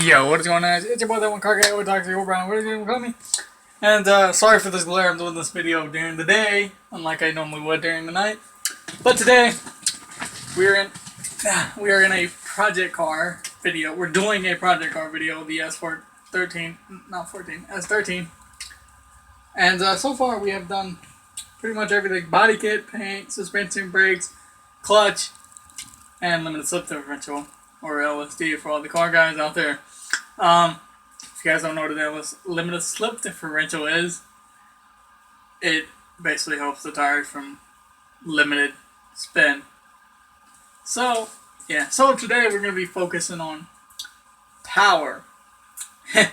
Yo, what is going on? It's your boy, that one car guy. We're talking to you, Brian. What are you going to call me? And sorry for this glare. I'm doing this video during the day, unlike I normally would during the night. But today, we are in a project car video. We're doing a project car video, the S13, not 14, S13. And so far, we have done pretty much everything: body kit, paint, suspension, brakes, clutch, and limited slip differential, or LSD for all the car guys out there. If you guys don't know what the limited slip differential is, it basically helps the tires from limited spin. So, yeah. So today we're going to be focusing on power. Yeah,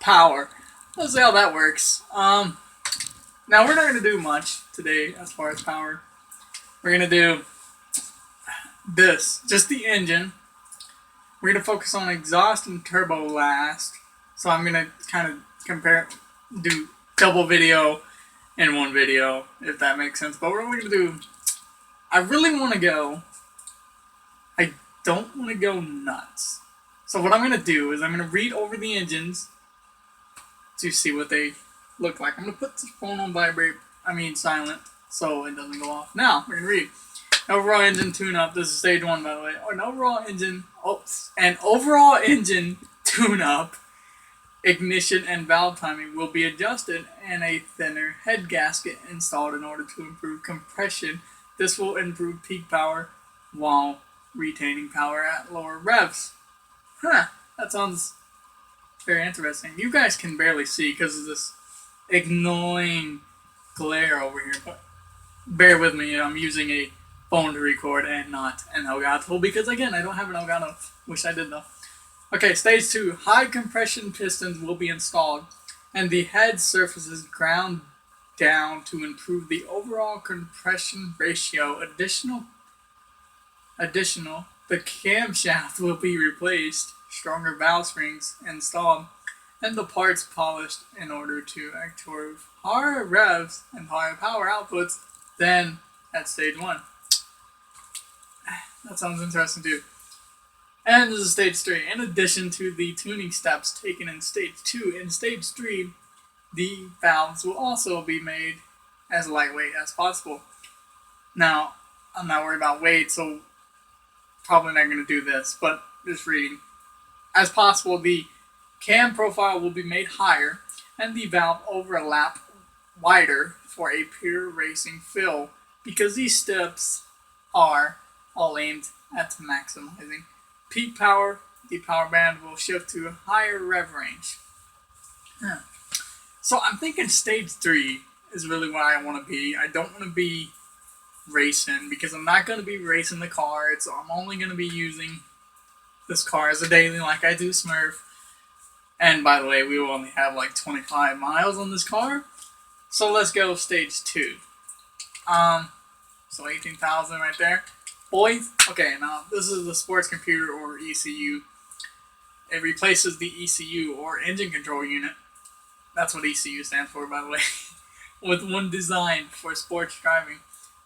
power. Let's see how that works. Now we're not going to do much today as far as power. We're going to do this, just the engine. We're going to focus on exhaust and turbo last. So I'm going to kind of do double video in one video, if that makes sense. But what we're going to do, I really want to go, I don't want to go nuts. So what I'm going to do is I'm going to read over the engines to see what they look like. I'm going to put the phone on silent, so it doesn't go off. Now, we're going to read. Overall engine tune-up. This is stage 1, by the way. An overall engine tune-up, ignition and valve timing will be adjusted, and a thinner head gasket installed in order to improve compression. This will improve peak power while retaining power at lower revs. Huh, that sounds very interesting. You guys can barely see because of this annoying glare over here, but bear with me. I'm using a phone to record and not an Elgato, because again, I don't have an Elgato. Wish I did though. Okay, stage 2. High compression pistons will be installed and the head surfaces ground down to improve the overall compression ratio. Additional, the camshaft will be replaced, stronger valve springs installed, and the parts polished in order to achieve higher revs and higher power outputs than at stage 1. That sounds interesting too. And this is stage 3. In addition to the tuning steps taken in stage 2, in stage 3, the valves will also be made as lightweight as possible. Now, I'm not worried about weight, so probably not going to do this, but just reading. As possible, the cam profile will be made higher and the valve overlap wider for a pure racing feel, because these steps are all aimed at maximizing peak power. The power band will shift to a higher rev range. So I'm thinking stage 3 is really where I want to be. I don't want to be racing, because I'm not going to be racing the car. I'm only going to be using this car as a daily, like I do Smurf. And by the way, we will only have like 25 miles on this car. So let's go stage 2. So 18,000 right there. Boys, okay, now this is the sports computer, or ECU. It replaces the ECU, or engine control unit. That's what ECU stands for, by the way. With one designed for sports driving.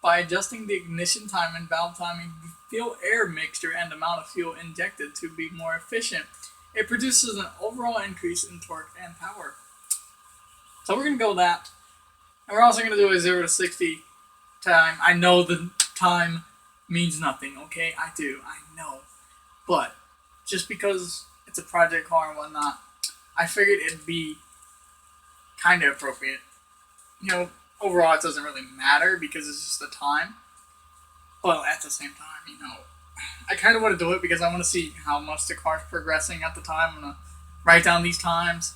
By adjusting the ignition time and valve timing, the fuel air mixture and amount of fuel injected to be more efficient, it produces an overall increase in torque and power. So we're going to go with that. And we're also going to do a 0 to 60 time. I know the time means nothing, okay? I do, I know. But just because it's a project car and whatnot, I figured it'd be kind of appropriate. You know, overall it doesn't really matter because it's just the time. But at the same time, you know, I kind of want to do it because I want to see how much the car's progressing at the time. I'm going to write down these times.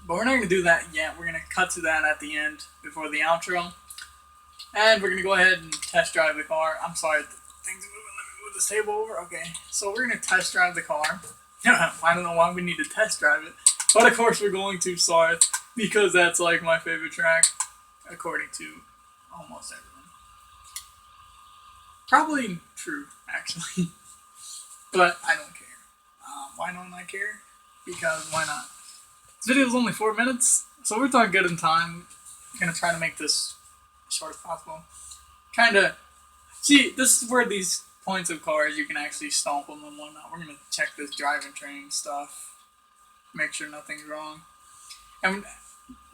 But we're not going to do that yet. We're going to cut to that at the end before the outro. And we're going to go ahead and test drive the car. I'm sorry, things are moving. Let me move this table over. Okay, so we're going to test drive the car. I don't know why we need to test drive it. But of course we're going to Sarth, because that's like my favorite track, according to almost everyone. Probably true, actually. But I don't care. Why don't I care? Because why not? This video is only 4 minutes, so we're talking good in time. I'm going to try to make this short as possible. See, this is where these points of cars, you can actually stomp them and whatnot. We're gonna check this driving training stuff, make sure nothing's wrong. And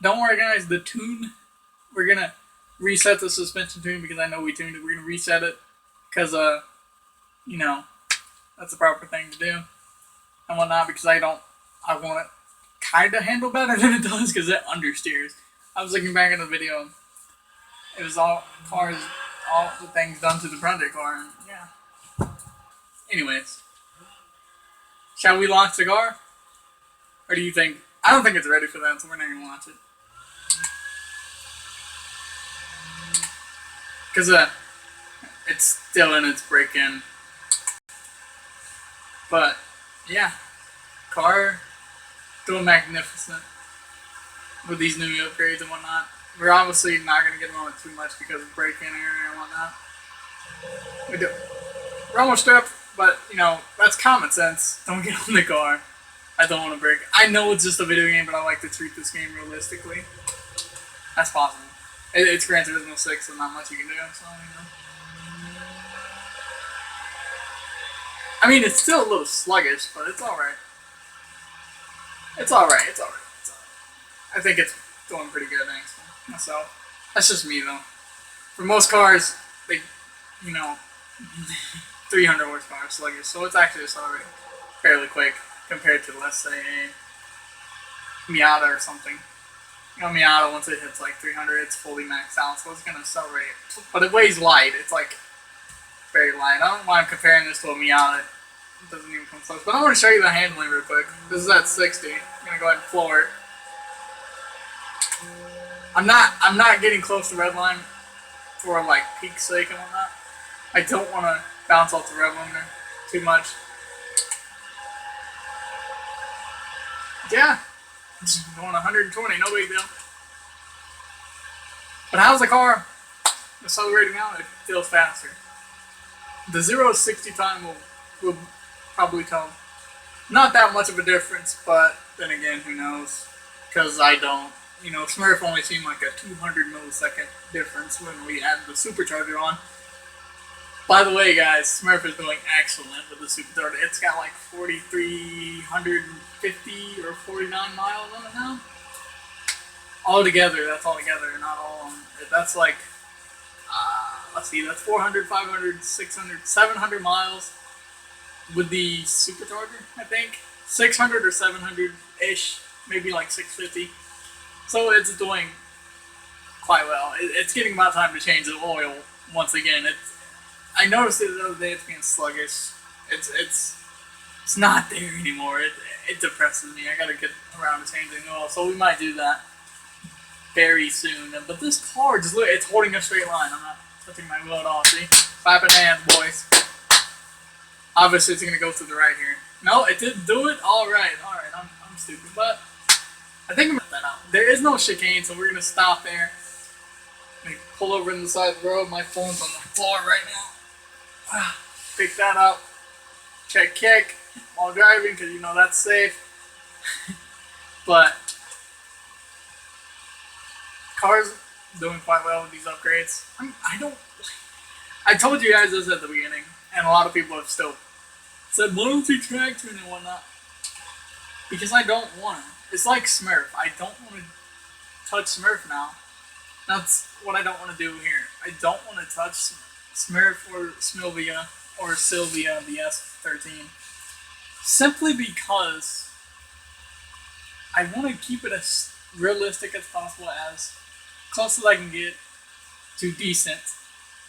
don't worry, guys. The tune, we're gonna reset the suspension tune because I know we tuned it. We're gonna reset it because you know, that's the proper thing to do and whatnot. Because I want it kind of handle better than it does because it understeers. I was looking back at the video. It was all the things done to the project car, and yeah. Anyways, shall we launch the car? Or do you think? I don't think it's ready for that, so we're not gonna launch it. Because it's still in its break-in. But, yeah. Car, doing magnificent with these new upgrades and whatnot. We're obviously not going to get on it too much because of break-in area and whatnot. We're almost up, but, you know, that's common sense. Don't get on the car. I don't want to break it. I know it's just a video game, but I like to treat this game realistically. That's possible. It's Gran Turismo 6, so not much you can do. So, you know. I mean, it's still a little sluggish, but it's alright. It's alright. I think it's doing pretty good, thanks to myself. That's just me, though. For most cars, they, you know, 300 horsepower sluggish, so it's actually accelerating fairly quick compared to, let's say, a Miata or something. You know, Miata, once it hits like 300, it's fully maxed out, so it's going to accelerate. But it weighs light. It's like very light. I don't know why I'm comparing this to a Miata. It doesn't even come close. But I want to show you the handling real quick. This is at 60. I'm going to go ahead and floor it. I'm not getting close to redline for like peak's sake and whatnot. I don't want to bounce off the rev limiter too much. Yeah, just going 120, no big deal. But how's the car accelerating out? It feels faster. The 0 to 60 time will probably tell. Not that much of a difference, but then again, who knows? Because I don't. You know, Smurf only seemed like a 200 millisecond difference when we added the supercharger on. By the way, guys, Smurf is doing excellent with the supercharger. It's got like 4,350 or 49 miles on it now. All together, that's all together, not all on. That's like, let's see, that's 400, 500, 600, 700 miles with the supercharger, I think. 600 or 700-ish, maybe like 650. So it's doing quite well. It's getting about time to change the oil once again. I noticed it the other day. It's being sluggish. It's not there anymore. It depresses me. I gotta get around to changing the oil. So we might do that very soon. But this car, just look, it's holding a straight line. I'm not touching my wheel at all. See, clapping hands, boys. Obviously, it's gonna go to the right here. No, it did do it. All right. I'm stupid, but. I think I'm going to that out. There is no chicane, so we're going to stop there. I'm going to pull over on the side of the road. My phone's on the floor right now. Pick that up. Check kick while driving, because you know that's safe. But car's doing quite well with these upgrades. I told you guys this at the beginning, and a lot of people have still said loyalty traction and whatnot. Because I don't want to. It's like Smurf. I don't want to touch Smurf now. That's what I don't want to do here. I don't want to touch Smurf or Smilvia or Sylvia, the S13. Simply because I want to keep it as realistic as possible, as close as I can get to decent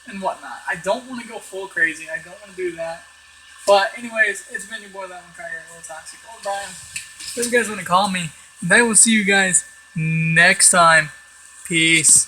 and whatnot. I don't want to go full crazy. I don't want to do that. But anyways, it's been your boy, that one guy, Real Toxic. Or Brian. If you guys want to call me, and I will see you guys next time. Peace.